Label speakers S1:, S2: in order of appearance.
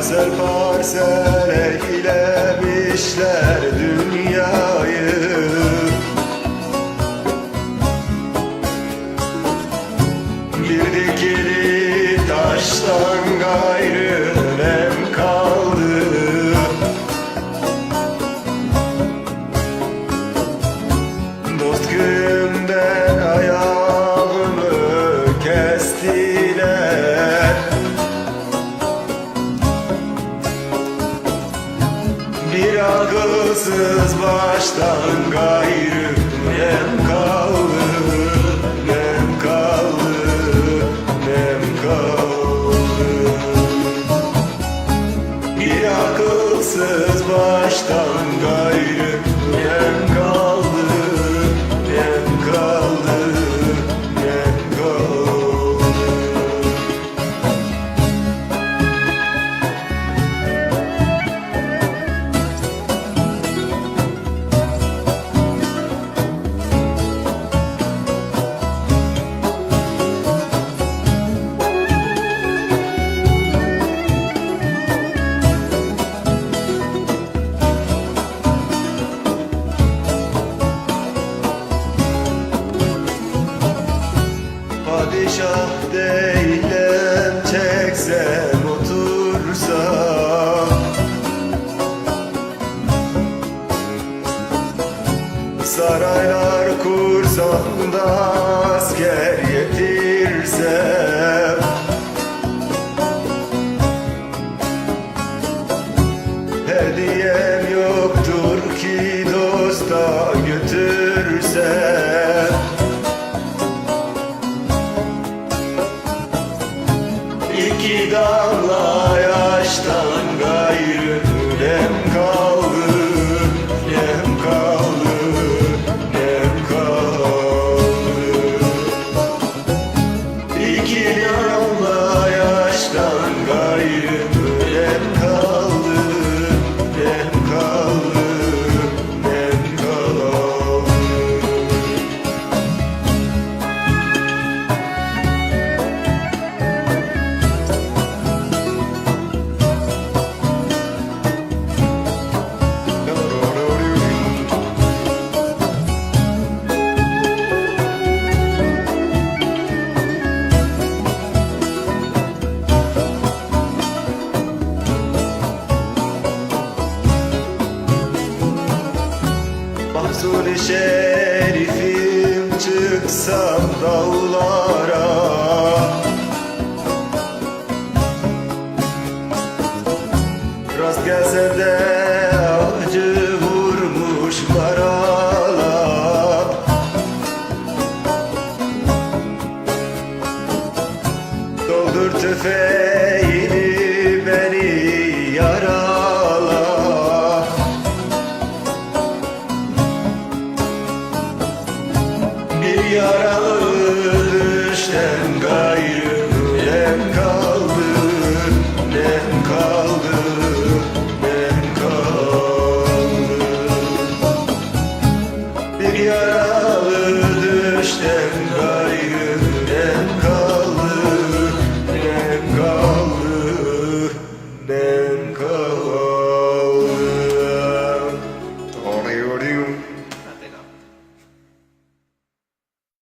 S1: Parsel parsel eylemişler dünyayı. Bir dikili taştan gayrı nem kaldı. Dost köyümden ayağımı kestiler. Bir akılsız baştan gayrı nem kaldı, nem kaldı, nem kaldı. Bir akılsız baştan gayrı nem kaldı, nem kaldı, nem kaldı. Padişah değilim çeksem otursam, saraylar kursam da asker yetirsem, hediyem yoktur ki dosta götürsem. İki damla yaştan gayrı nem kaldı, nem kaldı, nem kaldı. İki damla yaştan gayrı nem kaldı, nem kaldı, nem kaldı. Mahzun-i şerifim çıksam dağlara, rast gelsem de acı vurmuş marala. Doldur tüfeğini beni yarala. Bir yaralı düşten gayrı nem kaldı, nem kaldı, nem kaldı. Bir yaralı düşten gayrı nem kaldı, nem kaldı, nem kaldı.